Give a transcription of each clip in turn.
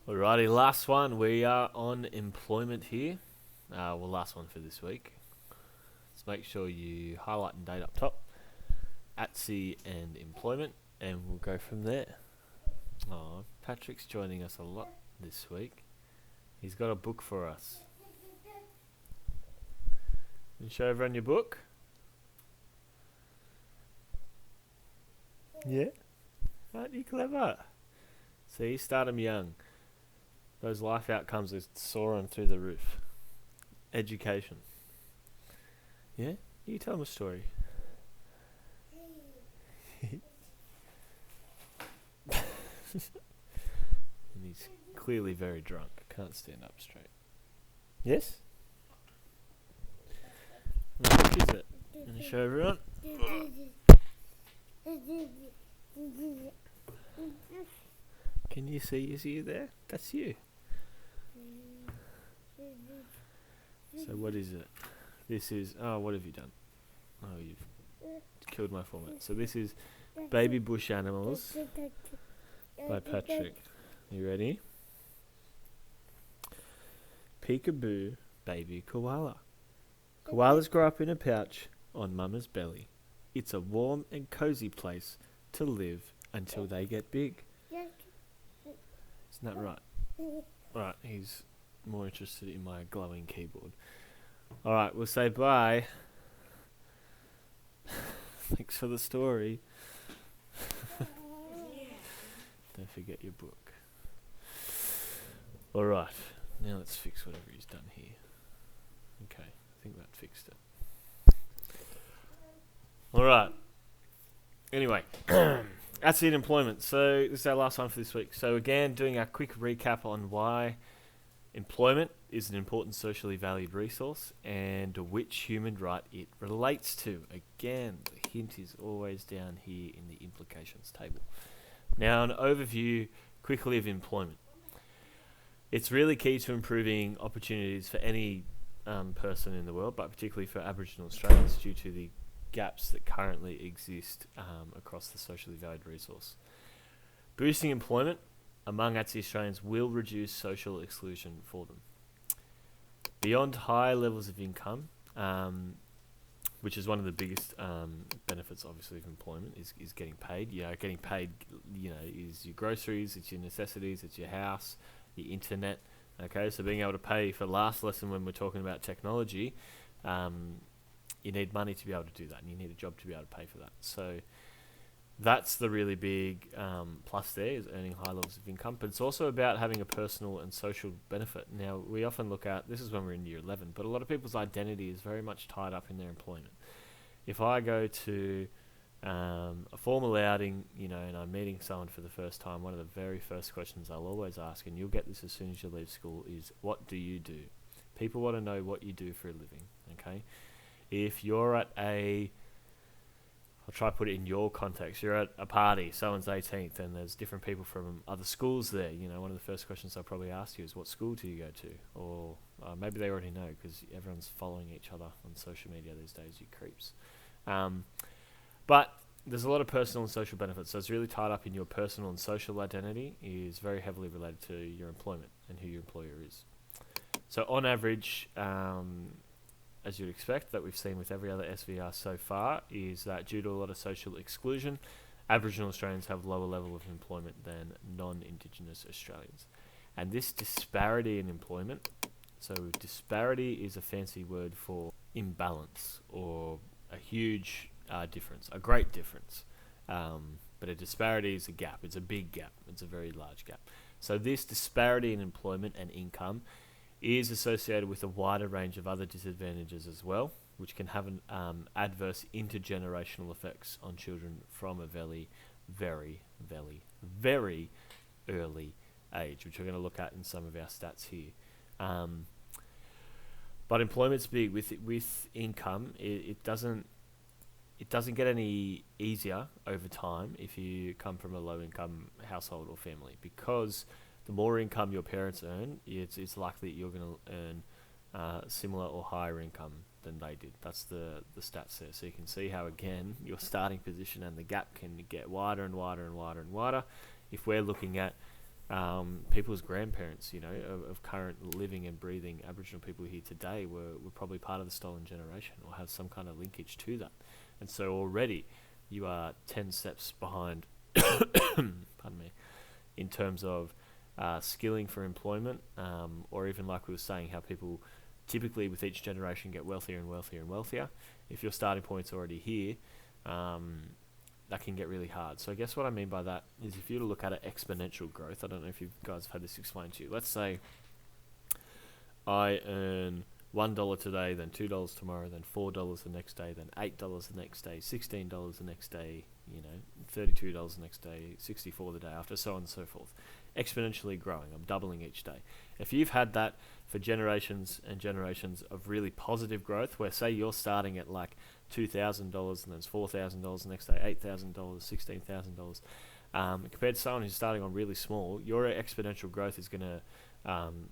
Alrighty, last one. We are on employment here. Last one for this week. Let's make sure you highlight and date up top. ATSI and employment, and we'll go from there. Oh, Patrick's joining us a lot this week. He's got a book for us. Can you show everyone your book? Yeah? Aren't you clever? See, start 'em young. Those life outcomes are soaring through the roof. Education. Yeah? You tell them a story. And he's clearly very drunk. Can't stand up straight. Yes? What book is it? Can you show everyone? Can you see? Is you there? That's you. So what is it? This is... Oh, what have you done? Oh, you've killed my format. So this is Baby Bush Animals by Patrick. You ready? Peekaboo Baby Koala. Koalas grow up in a pouch on Mama's belly. It's a warm and cozy place to live until they get big. Isn't that right? Right, he's more interested in my glowing keyboard. Alright, we'll say bye. Thanks for the story. Don't forget your book. Alright, now let's fix whatever he's done here. Okay, I think that fixed it. Alright. Anyway, that's it, employment. So this is our last one for this week. So again, doing a quick recap on why employment is an important socially valued resource and which human right it relates to. Again, the hint is always down here in the implications table. Now, an overview quickly of employment. It's really key to improving opportunities for any person in the world, but particularly for Aboriginal Australians due to the gaps that currently exist across the socially valued resource. Boosting employment among ATSI Australians will reduce social exclusion for them. Beyond high levels of income, which is one of the biggest benefits, obviously, of employment, is getting paid. Getting paid, is your groceries, it's your necessities, it's your house, your internet. Okay, so being able to pay for last lesson when we're talking about technology, you need money to be able to do that, and you need a job to be able to pay for that. So that's the really big plus there, is earning high levels of income. But it's also about having a personal and social benefit. Now, we often look at, this is when we're in year 11, but a lot of people's identity is very much tied up in their employment. If I go to a formal outing, and I'm meeting someone for the first time, one of the very first questions I'll always ask, and you'll get this as soon as you leave school, is what do you do? People want to know what you do for a living, okay? If you're at I'll try to put it in your context. You're at a party, someone's 18th, and there's different people from other schools there. One of the first questions I'll probably ask you is, what school do you go to? Or maybe they already know, because everyone's following each other on social media these days, you creeps. But there's a lot of personal and social benefits, so it's really tied up in your personal and social identity, is very heavily related to your employment and who your employer is. So on average, as you'd expect, that we've seen with every other SVR so far, is that due to a lot of social exclusion, Aboriginal Australians have lower level of employment than non-Indigenous Australians. And this disparity in employment, so disparity is a fancy word for imbalance, or a huge difference, a great difference. But a disparity is a gap. It's a big gap. It's a very large gap. So this disparity in employment and income is associated with a wider range of other disadvantages as well, which can have an adverse intergenerational effects on children from a very, very, very, very early age, which we're going to look at in some of our stats here. But employment's big. With income, it doesn't get any easier over time if you come from a low-income household or family, because the more income your parents earn, it's likely that you're going to earn similar or higher income than they did. That's the stats there. So you can see how, again, your starting position and the gap can get wider and wider and wider and wider. If we're looking at people's grandparents, of current living and breathing Aboriginal people here today were probably part of the stolen generation or have some kind of linkage to that. And so already you are 10 steps behind, pardon me, in terms of skilling for employment, or even like we were saying, how people typically with each generation get wealthier and wealthier and wealthier. If your starting point's already here, that can get really hard. So I guess what I mean by that is if you look at an exponential growth, I don't know if you guys have had this explained to you. Let's say I earn $1 today, then $2 tomorrow, then $4 the next day, then $8 the next day, $16 the next day, $32 the next day, $64 the day after, so on and so forth. Exponentially growing. I'm doubling each day. If you've had that for generations and generations of really positive growth, where say you're starting at like $2,000 and then it's $4,000 the next day, $8,000, $16,000, compared to someone who's starting on really small, your exponential growth is going to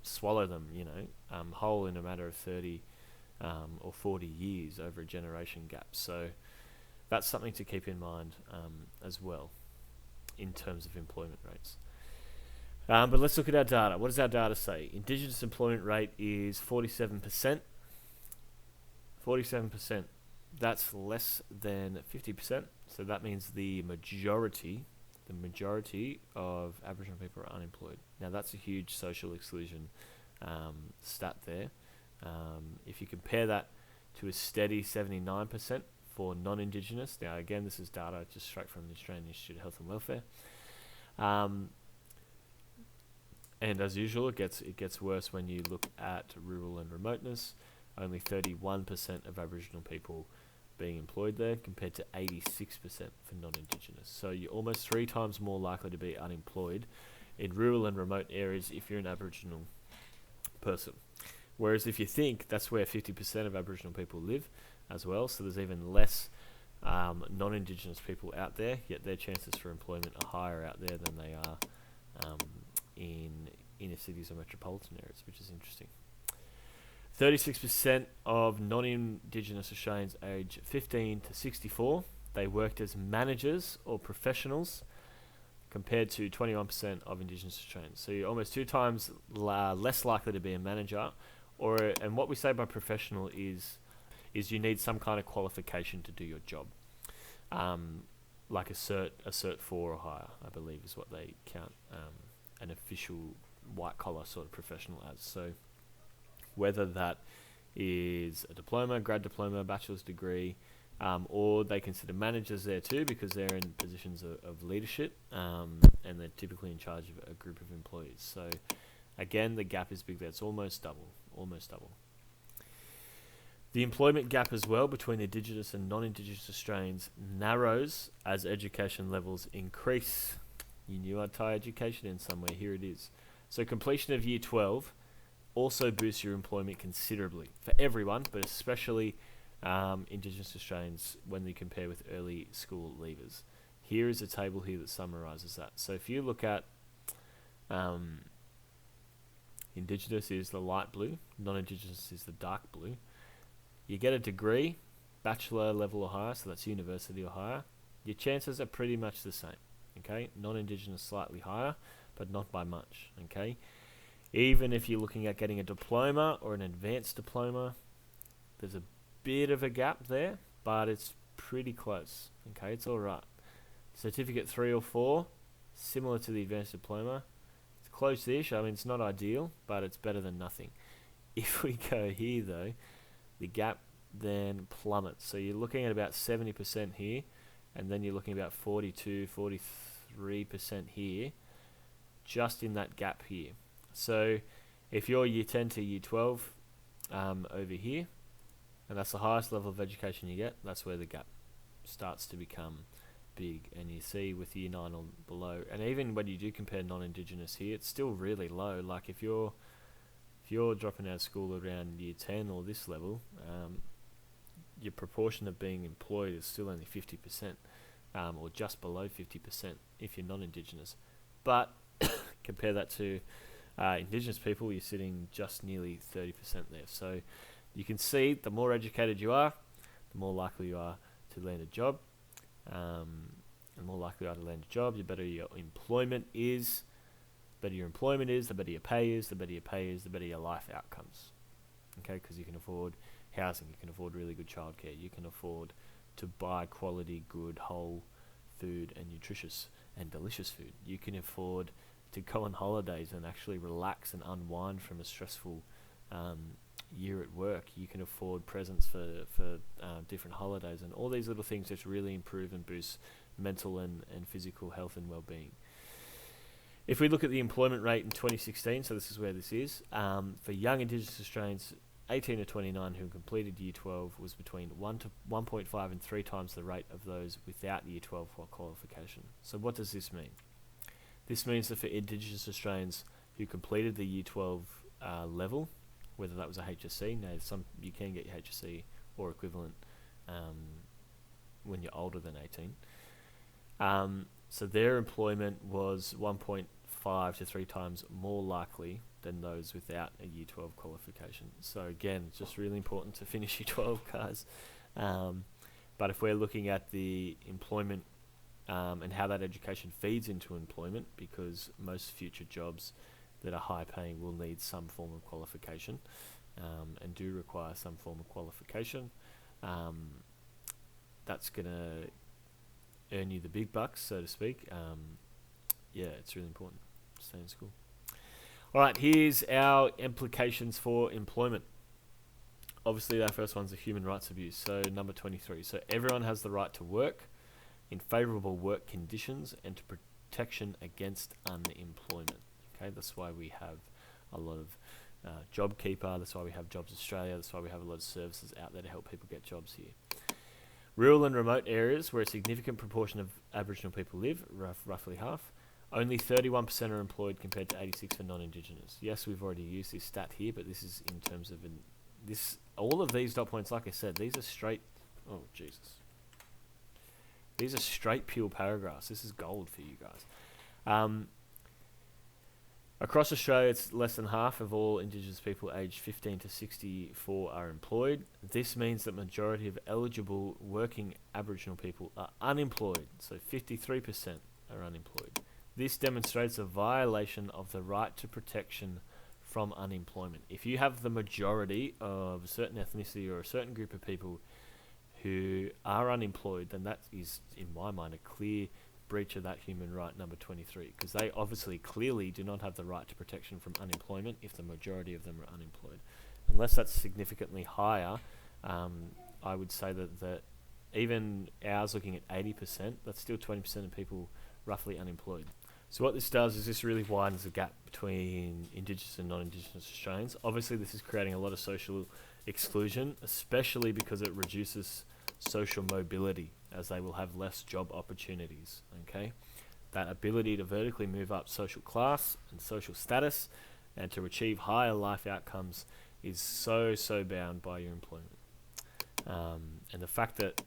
swallow them, whole in a matter of 30 or 40 years over a generation gap. So that's something to keep in mind as well in terms of employment rates. But let's look at our data. What does our data say? Indigenous employment rate is 47%. 47%. That's less than 50%. So that means the majority of Aboriginal people are unemployed. Now that's a huge social exclusion stat there. If you compare that to a steady 79% for non-Indigenous, now again this is data just straight from the Australian Institute of Health and Welfare. And as usual, it gets worse when you look at rural and remoteness. Only 31% of Aboriginal people being employed there, compared to 86% for non-Indigenous. So you're almost 3 times more likely to be unemployed in rural and remote areas if you're an Aboriginal person. Whereas if you think, that's where 50% of Aboriginal people live as well, so there's even less non-Indigenous people out there, yet their chances for employment are higher out there than they are in inner cities or metropolitan areas, which is interesting. 36% of non-Indigenous Australians aged 15 to 64, they worked as managers or professionals, compared to 21% of Indigenous Australians. So you're almost 2 times less likely to be a manager, and what we say by professional is you need some kind of qualification to do your job, like a cert 4 or higher, I believe is what they count an official white collar sort of professional as. So whether that is a diploma, grad diploma, bachelor's degree, or they consider managers there too, because they're in positions of leadership, and they're typically in charge of a group of employees. So again, the gap is big there. It's almost double. The employment gap as well between Indigenous and non-Indigenous Australians narrows as education levels increase. You knew I'd tie education in somewhere. Here it is. So completion of Year 12 also boosts your employment considerably for everyone, but especially Indigenous Australians when we compare with early school leavers. Here is a table here that summarises that. So if you look at Indigenous is the light blue, non-Indigenous is the dark blue. You get a degree, bachelor level or higher, so that's university or higher. Your chances are pretty much the same. Okay, non-Indigenous slightly higher, but not by much. Okay, even if you're looking at getting a diploma or an advanced diploma, there's a bit of a gap there, but it's pretty close. Okay, it's all right. Certificate 3 or 4, similar to the advanced diploma. It's close-ish. I mean, it's not ideal, but it's better than nothing. If we go here, though, the gap then plummets. So you're looking at about 70% here, and then you're looking at about 42, 43% here, just in that gap here. So if you're Year 10 to Year 12 over here, and that's the highest level of education you get, that's where the gap starts to become big. And you see with Year 9 or below, and even when you do compare non-Indigenous here, it's still really low. Like if you're dropping out of school around Year 10 or this level, your proportion of being employed is still only 50%, or just below 50% if you're non-Indigenous. But compare that to Indigenous people, you're sitting just nearly 30% there. So you can see the more educated you are, the more likely you are to land a job. The more likely you are to land a job, the better your employment is. better your employment is, the better your pay is, the better your pay is, the better your life outcomes. Okay, because you can afford housing, you can afford really good childcare, you can afford to buy quality, good, whole food and nutritious and delicious food. You can afford to go on holidays and actually relax and unwind from a stressful year at work. You can afford presents for different holidays, and all these little things just really improve and boost mental and physical health and well-being. If we look at the employment rate in 2016, so this is where this is, for young Indigenous Australians 18 to 29 who completed Year 12 was between 1.5 and 3 times the rate of those without Year 12 qualification. So what does this mean? This means that for Indigenous Australians who completed the Year 12 level, whether that was a HSC, now you can get your HSC or equivalent when you're older than 18. So their employment was 1.5 to 3 times more likely than those without a Year 12 qualification. So again, it's just really important to finish Year 12, guys. But if we're looking at the employment and how that education feeds into employment, because most future jobs that are high paying will need some form of qualification and do require some form of qualification, that's going to earn you the big bucks, so to speak. Yeah, it's really important to stay in school. All right, here's our implications for employment. Obviously, our first one's a human rights abuse. So number 23. So everyone has the right to work in favourable work conditions and to protection against unemployment. Okay, that's why we have a lot of JobKeeper. That's why we have Jobs Australia. That's why we have a lot of services out there to help people get jobs here. Rural and remote areas where a significant proportion of Aboriginal people live, roughly half, only 31% are employed compared to 86% for non-Indigenous. Yes, we've already used this stat here, but this is in terms of all of these dot points. Like I said, these are straight. Oh Jesus! These are straight pure paragraphs. This is gold for you guys. Across Australia, it's less than half of all Indigenous people aged 15 to 64 are employed. This means that majority of eligible working Aboriginal people are unemployed, so 53% are unemployed. This demonstrates a violation of the right to protection from unemployment. If you have the majority of a certain ethnicity or a certain group of people who are unemployed, then that is, in my mind, a clear breach of that human right number 23, because they obviously clearly do not have the right to protection from unemployment if the majority of them are unemployed. Unless that's significantly higher, I would say that even ours looking at 80%, that's still 20% of people roughly unemployed. So what this does is this really widens the gap between Indigenous and non-Indigenous Australians. Obviously this is creating a lot of social exclusion, especially because it reduces social mobility, as they will have less job opportunities. Okay, that ability to vertically move up social class and social status and to achieve higher life outcomes is so bound by your employment. And the fact that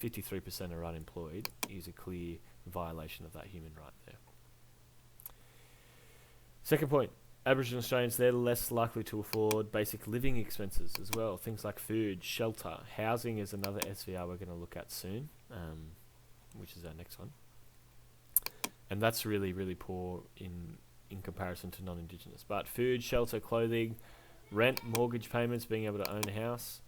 53% are unemployed is a clear violation of that human right there. Second point, Aboriginal Australians, they're less likely to afford basic living expenses as well. Things like food, shelter, housing is another SVR we're going to look at soon, which is our next one. And that's really poor in comparison to non-Indigenous. But food, shelter, clothing, rent, mortgage payments, being able to own a house,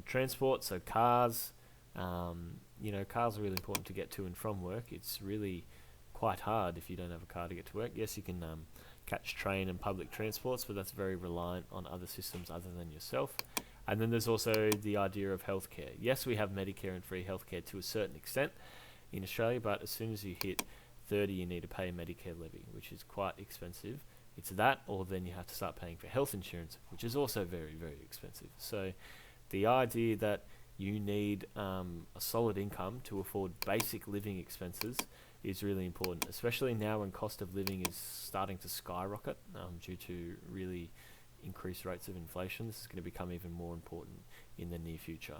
transport, so cars. Cars are really important to get to and from work. It's really quite hard if you don't have a car to get to work. Yes, you can catch train and public transports, but that's very reliant on other systems other than yourself. And then there's also the idea of healthcare. Yes, we have Medicare and free healthcare to a certain extent in Australia, but as soon as you hit 30, you need to pay a Medicare levy, which is quite expensive. It's that, or then you have to start paying for health insurance, which is also very expensive. So the idea that you need a solid income to afford basic living expenses is really important, especially now when cost of living is starting to skyrocket due to really increased rates of inflation. This is going to become even more important in the near future.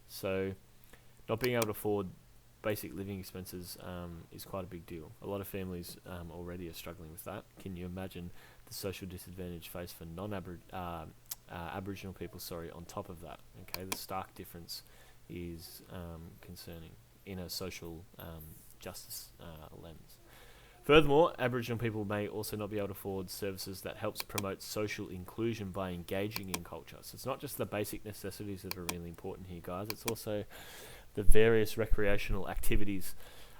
So not being able to afford basic living expenses is quite a big deal. A lot of families already are struggling with that. Can you imagine the social disadvantage faced for Aboriginal people on top of that? Okay, the stark difference is concerning in a social justice lens. Furthermore, Aboriginal people may also not be able to afford services that helps promote social inclusion by engaging in culture. So it's not just the basic necessities that are really important here, guys. It's also the various recreational activities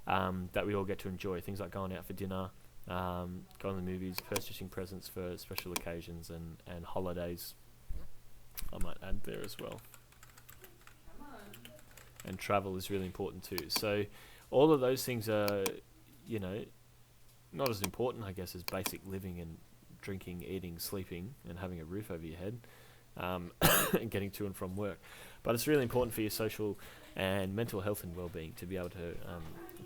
that we all get to enjoy. Things like going out for dinner, going to the movies, purchasing presents for special occasions and holidays. I might add there as well. And travel is really important too. So all of those things are, you know, not as important, I guess, as basic living and drinking, eating, sleeping, and having a roof over your head, and getting to and from work. But it's really important for your social and mental health and well-being to be able to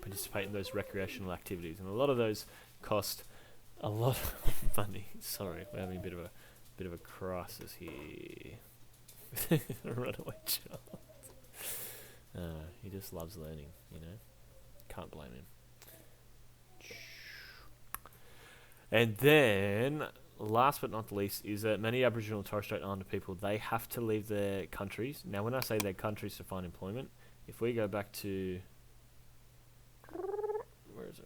participate in those recreational activities. And a lot of those cost a lot of money. Sorry, we're having a bit of a crisis here. Runaway child. He just loves learning, you know. Can't blame him. And then, last but not least, is that many Aboriginal and Torres Strait Islander people, they have to leave their countries. Now, when I say their countries to find employment, if we go back to... Where is it?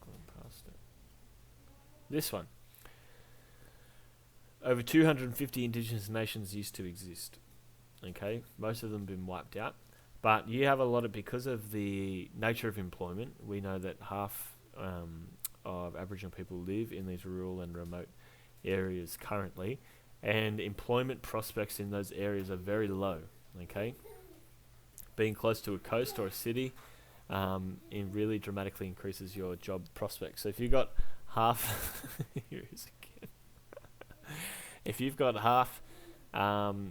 Going past it. This one. Over 250 Indigenous nations used to exist. Okay? Most of them have been wiped out. But you have a lot of, because of the nature of employment, we know that half of Aboriginal people live in these rural and remote areas currently, and employment prospects in those areas are very low, okay? Being close to a coast or a city, it really dramatically increases your job prospects. So if you've got half, here it is again. If you've got half of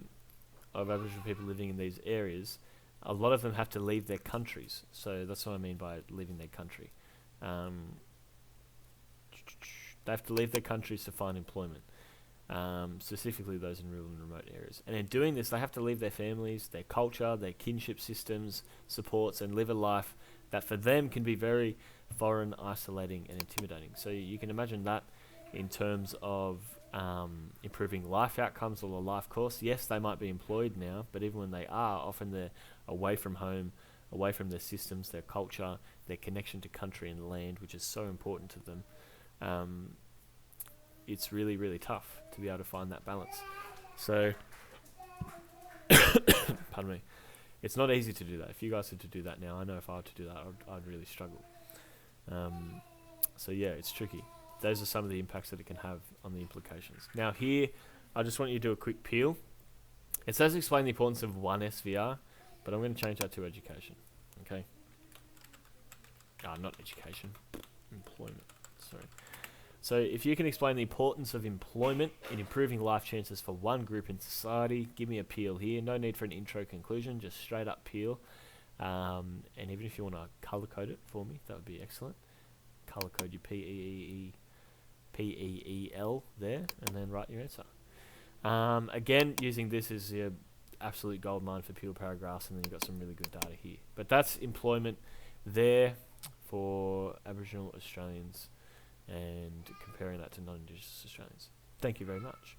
Aboriginal people living in these areas, a lot of them have to leave their countries. So that's what I mean by leaving their country. They have to leave their countries to find employment, specifically those in rural and remote areas. And in doing this, they have to leave their families, their culture, their kinship systems, supports, and live a life that for them can be very foreign, isolating, and intimidating. So you can imagine that in terms of improving life outcomes or a life course. Yes, they might be employed now, but even when they are, often they're away from home, away from their systems, their culture, their connection to country and land, which is so important to them. It's really, really tough to be able to find that balance. So, pardon me, it's not easy to do that. If you guys had to do that now, I know if I were to do that, I'd really struggle. So yeah, it's tricky. Those are some of the impacts that it can have on the implications. Now here, I just want you to do a quick peel. It says explain the importance of one SVR, but I'm going to change that to education. Okay? Not education. Employment. Sorry. So if you can explain the importance of employment in improving life chances for one group in society, give me a peel here. No need for an intro conclusion, just straight up peel. And even if you want to color code it for me, that would be excellent. Color code your PEEL there, and then write your answer. Again, using this as your absolute gold mine for pure paragraphs, and then you've got some really good data here. But that's employment there for Aboriginal Australians and comparing that to non-Indigenous Australians. Thank you very much.